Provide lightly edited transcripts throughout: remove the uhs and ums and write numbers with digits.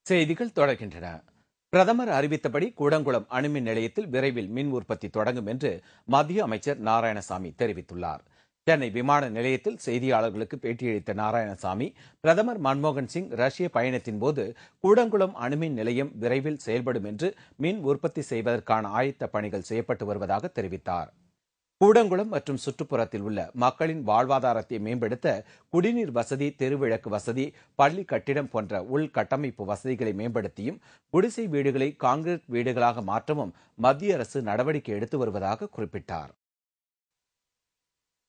செய்திகள் தொடர்கின்றன. பிரதமர் அறிவித்தபடி கூடங்குளம் அணுமின் நிலையத்தில் விரைவில் மின் உற்பத்தி தொடங்கும் என்று மத்திய அமைச்சர் நாராயணசாமி தெரிவித்துள்ளார். சென்னை விமான நிலையத்தில் செய்தியாளர்களுக்கு பேட்டியளித்த நாராயணசாமி, பிரதமர் மன்மோகன் சிங் ரஷ்ய பயணத்தின் போது கூடங்குளம் அணுமின் நிலையம் விரைவில் செயல்படும் என்று மின் உற்பத்தி செய்வதற்கான ஆயத்த பணிகள் செய்யப்பட்டு வருவதாக தெரிவித்தார். கூடங்குளம் மற்றும் சுற்றுப்புறத்தில் உள்ள மக்களின் வாழ்வாதாரத்தை மேம்படுத்த குடிநீர் வசதி, தெருவிளக்கு வசதி, பள்ளி கட்டிடம் போன்ற உள்கட்டமைப்பு வசதிகளை மேம்படுத்தியும் குடிசை வீடுகளை கான்கிரீட் வீடுகளாக மாற்றவும் மத்திய அரசு நடவடிக்கை எடுத்து வருவதாக குறிப்பிட்டார்.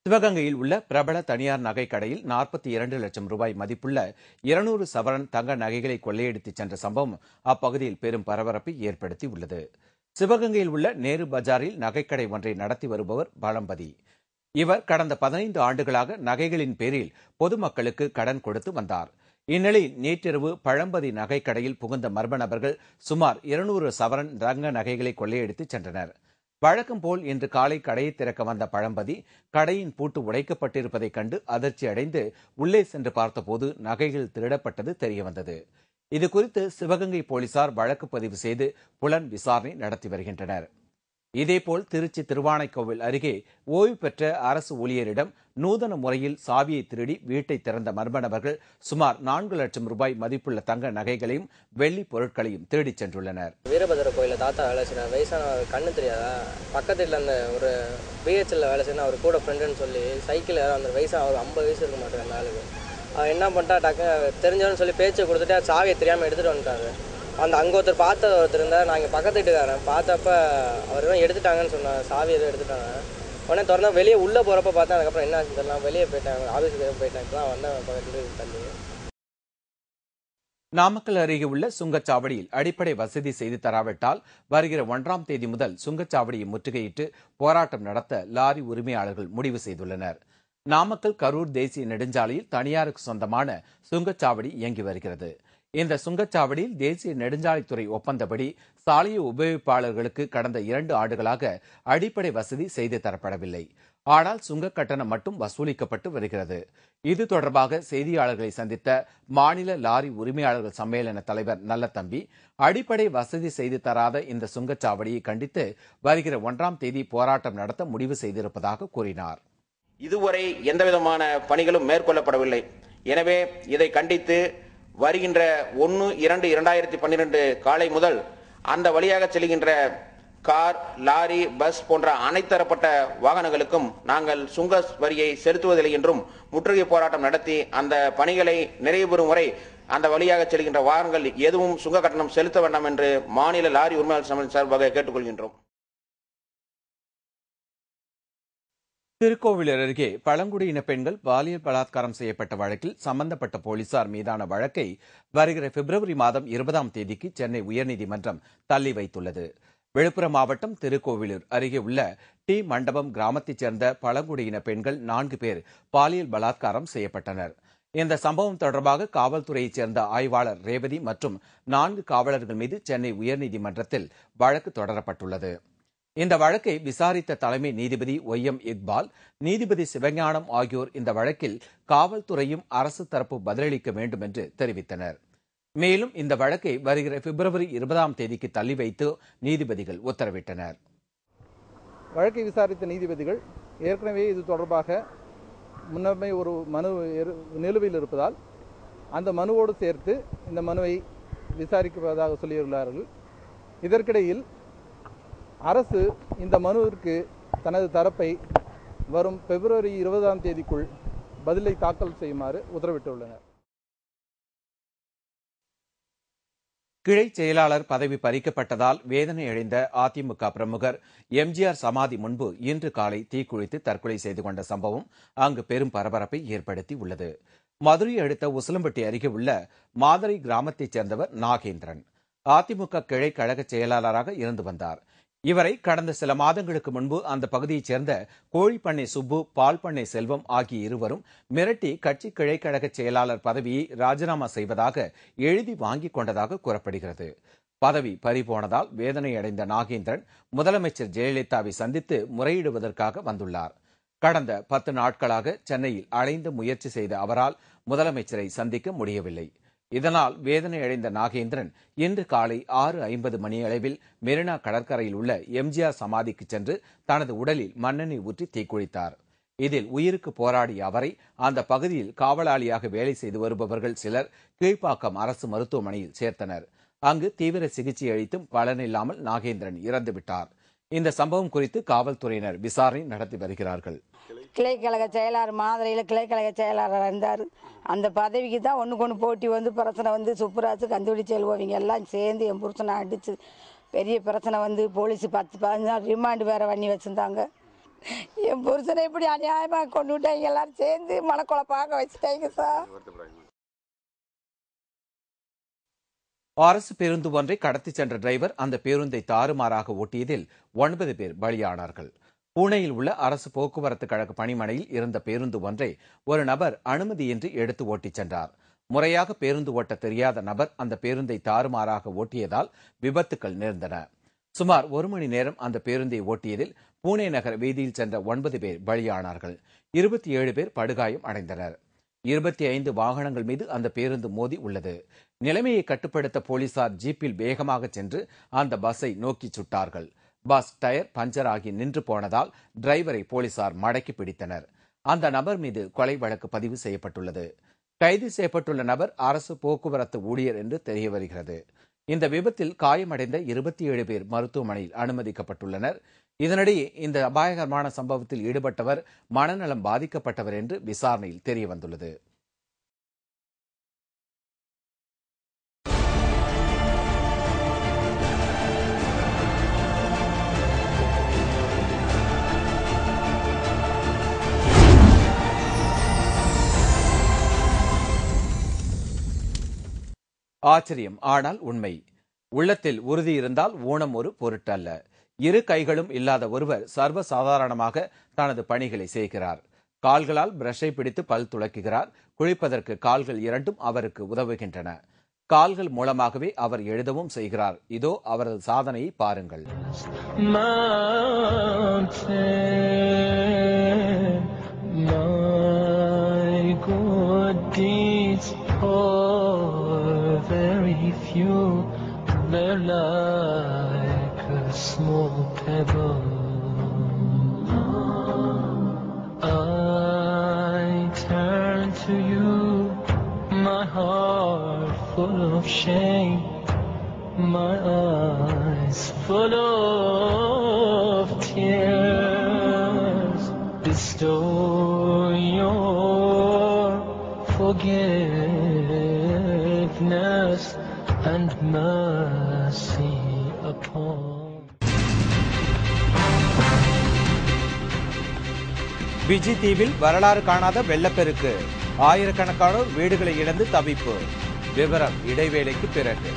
சிவகங்கையில் உள்ள பிரபல தனியார் நகை கடையில் 42 லட்சம் ரூபாய் மதிப்புள்ள 200 சவரன் தங்க நகைகளை கொள்ளையடித்துச் சென்ற சம்பவம் அப்பகுதியில் பெரும் பரபரப்பை ஏற்படுத்தியுள்ளது. சிவகங்கையில் உள்ள நேரு பஜாரில் நகைக்கடை ஒன்றை நடத்தி வருபவர் பழம்பதி. இவர் கடந்த 15 ஆண்டுகளாக நகைகளின் பேரில் பொதுமக்களுக்கு கடன் கொடுத்து வந்தார். இந்நிலையில் நேற்றிரவு பழம்பதி நகைக்கடையில் புகுந்த மர்ம நபர்கள் சுமார் 200 சவரன் தங்க நகைகளை கொள்ளையடித்துச் சென்றனர். வழக்கம் போல் இன்று காலை கடையை திறக்க வந்த பழம்பதி கடையின் பூட்டு உடைக்கப்பட்டிருப்பதைக் கண்டு அதிர்ச்சி அடைந்து உள்ளே சென்று பார்த்தபோது நகைகள் திருடப்பட்டது தெரியவந்தது. இதுகுறித்து சிவகங்கை போலீசார் வழக்கு பதிவு செய்து புலன் விசாரணை நடத்தி வருகின்றனர். இதேபோல் திருச்சி திருவானைக்கோவில் அருகே ஓய்வு பெற்ற அரசு ஊழியரிடம் நூதன முறையில் சாவியை திருடி வீட்டை திறந்த மர்ம நபர்கள் சுமார் 4 லட்சம் ரூபாய் மதிப்புள்ள தங்க நகைகளையும் வெள்ளி பொருட்களையும் திருடிச் சென்றுள்ளனர். வீரபத்திர கோயில தாத்தா வேலை செய்யறாங்க. வயசான கண்ணு தெரியாதா, பக்கத்துல அந்த ஒரு பிஹெச்எல்ல வேலை செய்யணும். அவர் கூட ஃப்ரெண்டுன்னு சொல்லி சைக்கிள் அந்த வயசா அவர் 50 வயசு இருக்க மாட்டார் அந்த ஆளுக்கு. அவன் என்ன பண்ணிட்டா, டக்கு தெரிஞ்சவன்னு சொல்லி பேச்சை கொடுத்துட்டு சாவியை தெரியாமல் எடுத்துகிட்டு வந்துட்டாரு. அங்கே ஒருத்தர் பார்த்த ஒருத்தர் இருந்தார். நான் இங்கே பக்கத்து வீட்டுக்காரன் பார்த்தப்ப அவர் தான் எடுத்துட்டாங்கன்னு சொன்னாங்க. சாவி எதுவும் எடுத்துட்டாங்க. உடனே திறந்தா வெளியே உள்ளே போகிறப்ப பார்த்தா அதுக்கப்புறம் என்ன ஆச்சுன்னு தெரியலாம். வெளியே போயிட்டாங்க, ஆஃபீஸுக்கு போயிட்டாங்க. தான் வந்தேன் பக்கத்துல தள்ளி. நாமக்கல் அருகே உள்ள சுங்கச்சாவடியில் அடிப்படை வசதி செய்து தராவிட்டால் வருகிற 1ஆம் தேதி முதல் சுங்கச்சாவடியை முற்றுகையிட்டு போராட்டம் நடத்த லாரி உரிமையாளர்கள் முடிவு செய்துள்ளனர். நாமக்கல் கரூர் தேசிய நெடுஞ்சாலையில் தனியாருக்கு சொந்தமான சுங்கச்சாவடி இயங்கி வருகிறது. இந்த சுங்கச்சாவடியில் தேசிய நெடுஞ்சாலைத்துறை ஒப்பந்தப்படி சாலை உபயோகிப்பாளர்களுக்கு கடந்த 2 ஆண்டுகளாக அடிப்படை வசதி செய்து தரப்படவில்லை. ஆனால் சுங்க கட்டணம் மட்டும் வசூலிக்கப்பட்டு வருகிறது. இது தொடர்பாக செய்தியாளர்களை சந்தித்த மாநில லாரி உரிமையாளர்கள் சம்மேளன தலைவர் நல்லதம்பி, அடிப்படை வசதி செய்து தராத இந்த சுங்கச்சாவடியை கண்டித்து வருகிற 1ஆம் தேதி போராட்டம் நடத்த முடிவு செய்திருப்பதாக கூறினார். இதுவரை எந்தவிதமான பணிகளும் மேற்கொள்ளப்படவில்லை. எனவே இதை கண்டித்து வருகின்ற 1/2/2012 காலை முதல் அந்த வழியாக செல்கின்ற கார், லாரி, பஸ் போன்ற அனைத்து தரப்பட்ட வாகனங்களுக்கும் நாங்கள் சுங்க வரியை செலுத்துவதில்லை என்றும் முற்றுகை போராட்டம் நடத்தி அந்த பணிகளை நிறைவு பெறும் வரை அந்த வழியாக செல்கின்ற வாகனங்கள் எதுவும் சுங்க கட்டணம் செலுத்த வேண்டாம் என்று மாநில லாரி உரிமையாளர் சமூகம் சார்பாக கேட்டுக்கொள்கின்றோம். திருக்கோவிலூர் அருகே பழங்குடியின பெண்கள் பாலியல் பலாத்காரம் செய்யப்பட்ட வழக்கில் சம்பந்தப்பட்ட போலீசார் மீதான வழக்கை வருகிற பிப்ரவரி மாதம் 20ஆம் தேதிக்கு சென்னை உயர்நீதிமன்றம் தள்ளி வைத்துள்ளது. விழுப்புரம் மாவட்டம் திருக்கோவிலூர் அருகே உள்ள டி மண்டபம் கிராமத்தைச் சேர்ந்த பழங்குடியின பெண்கள் 4 பேர் பாலியல் பலாத்காரம் செய்யப்பட்டனர். இந்த சம்பவம் தொடர்பாக காவல்துறையைச் சேர்ந்த ஆய்வாளர் ரேவதி மற்றும் 4 காவலர்கள் மீது சென்னை உயர்நீதிமன்றத்தில் வழக்கு தொடரப்பட்டுள்ளது. இந்த வழக்கை விசாரித்த தலைமை நீதிபதி ஒய்.எம். இக்பால், நீதிபதி சிவஞானம் ஆகியோர் இந்த வழக்கில் காவல்துறையும் அரசு தரப்பு பதிலளிக்க வேண்டும் என்று தெரிவித்தனர். மேலும் இந்த வழக்கை வருகிற பிப்ரவரி 20ஆம் தேதிக்கு தள்ளி வைத்து நீதிபதிகள் உத்தரவிட்டனர். வழக்கை விசாரித்த நீதிபதிகள் ஏற்கனவே இது தொடர்பாக முன்னமே ஒரு மனு நிலுவையில் இருப்பதால் அந்த மனுவோடு சேர்த்து இந்த மனுவை விசாரிப்பதாக சொல்லியுள்ளார்கள். இதற்கிடையில் அரசு இந்த மனுவிற்கு தனது தரப்பை வரும் பிப்ரவரி 20ஆம் தேதிக்குள் பதிலை தாக்கல் செய்யுமாறு உத்தரவிட்டுள்ளனர். கிளை செயலாளர் பதவி பறிக்கப்பட்டதால் வேதனை அடைந்த அதிமுக பிரமுகர் எம்ஜிஆர் சமாதி முன்பு இன்று காலை தீக்குளித்து தற்கொலை செய்து கொண்ட சம்பவம் அங்கு பெரும் பரபரப்பை ஏற்படுத்தி உள்ளது. மதுரை அடுத்த உசிலம்பட்டி அருகே உள்ள மாதரை கிராமத்தைச் சேர்ந்தவர் நாகேந்திரன் அதிமுக கிளை கழக செயலாளராக இருந்து வந்தார். இவரை கடந்த சில மாதங்களுக்கு முன்பு அந்த பகுதியைச் சேர்ந்த கோழிப்பண்ணை சுப்பு, பால் பண்ணை செல்வம் ஆகிய இருவரும் மிரட்டி கட்சி கிளைக்கழக செயலாளர் பதவியை ராஜினாமா செய்வதாக எழுதி வாங்கிக் கொண்டதாக கூறப்படுகிறது. பதவி பறிபோனதால் வேதனை அடைந்த நாகேந்திரன் முதலமைச்சர் ஜெயலலிதாவை சந்தித்து முறையிடுவதற்காக வந்துள்ளார். கடந்த 10 நாட்களாக சென்னையில் அலைந்து முயற்சி செய்த அவரால் முதலமைச்சரை சந்திக்க முடியவில்லை. இதனால் வேதனையடைந்த நாகேந்திரன் இன்று காலை 6:50 மணியளவில் மெரினா கடற்கரையில் உள்ள எம்ஜிஆர் சமாதிக்கு சென்று தனது உடலில் மண்ணெண்ணெய் ஊற்றி தீக்குளித்தார். இதில் உயிருக்கு போராடிய அவரை அந்த பகுதியில் காவலாளியாக வேலை செய்து வருபவர்கள் சிலர் கீழ்ப்பாக்கம் அரசு மருத்துவமனையில் சேர்த்தனர். அங்கு தீவிர சிகிச்சை அளித்தும் பலனில்லாமல் நாகேந்திரன் இறந்துவிட்டார். இந்த சம்பவம் குறித்து காவல்துறையினர் விசாரணை நடத்தி வருகிறார்கள். கிளைக்கழக செயலாளர் மாதிரியில் கிளைக்கழக செயலாளராக இருந்தார். அந்த பதவிக்கு தான் ஒன்றுக்கு போட்டி வந்து பிரச்சனை வந்து சுப்புராஜு கண்டுபிடிச்சு எழுவோவங்க எல்லாம் சேர்ந்து என் புருஷனை அடித்து பெரிய பிரச்சனை வந்து போலீஸ் 10-15 நாள் ரிமாண்டு வேற பண்ணி வச்சுருந்தாங்க. என் புருஷனை இப்படி அநியாயமாக கொண்டு விட்டாங்க. எல்லாரும் சேர்ந்து மனக்குழப்பாக வச்சுட்டாங்க சார். அரசு பேருந்து ஒன்றை கடத்தி சென்ற டிரைவர் அந்த பேருந்தை தாறுமாறாக ஓட்டியதில் 9 பேர் பலியானார்கள். பூனேயில் உள்ள அரசு போக்குவரத்து கழக பணிமனையில் இருந்த பேருந்து ஒன்றை ஒரு நபர் அனுமதியின்றி எடுத்து ஓட்டிச் சென்றார். முறையாக பேருந்து ஓட்ட தெரியாத நபர் அந்த பேருந்தை தாறுமாறாக ஓட்டியதால் விபத்துக்கள் நேர்ந்தன. சுமார் 1 மணி நேரம் அந்த பேருந்தை ஓட்டியதில் பூனே நகர வீதியில் சென்ற 9 பேர் பலியானார்கள். 27 பேர் படுகாயம் அடைந்தனர். 25 வாகனங்கள் மீது அந்த பேருந்து மோதி உள்ளது. நிலைமையை கட்டுப்படுத்த போலீசார் ஜீப்பில் வேகமாக சென்று அந்த பஸ்ஸை நோக்கி சுட்டார்கள். பஸ் டயர் பஞ்சர் ஆகி நின்று போனதால் டிரைவரை போலீசார் மடக்கி பிடித்தனர். அந்த நபர் மீது கொலை வழக்கு பதிவு செய்யப்பட்டுள்ளது. கைது செய்யப்பட்டுள்ள நபர் அரசு போக்குவரத்து ஊழியர் என்று தெரிய வருகிறது. இந்த விபத்தில் காயமடைந்த 27 பேர் மருத்துவமனையில் அனுமதிக்கப்பட்டுள்ளனர். இதனிடையே இந்த அபாயகரமான சம்பவத்தில் ஈடுபட்டவர் மனநலம் பாதிக்கப்பட்டவர் என்று விசாரணையில் தெரியவந்துள்ளது. ஆச்சரியம், ஆனால் உண்மை. உள்ளத்தில் உறுதி இருந்தால் ஊனம் ஒரு பொருட்டல்ல. இரு கைகளும் இல்லாத ஒருவர் சர்வசாதாரணமாக தனது பணிகளை செய்கிறார். கால்களால் பிரஷை பிடித்து பல் துலக்குகிறார். குளிப்பதற்கு கால்கள் இரண்டும் அவருக்கு உதவுகின்றன. கால்கள் மூலமாகவே அவர் எழுதவும் செய்கிறார். இதோ அவரது சாதனையை பாருங்கள். They're like a small pebble. I turn to you, my heart full of shame, my eyes full of tears. Bestow your forgiveness and mercy upon. Fiji தீவில் வரலாறு காணாத வெள்ளப்பெருக்கு. ஆயிரக்கணக்கானோர் வீடுகளை இழந்து தவிப்பு. விவரம் இடைவேளைக்கு பிறகு.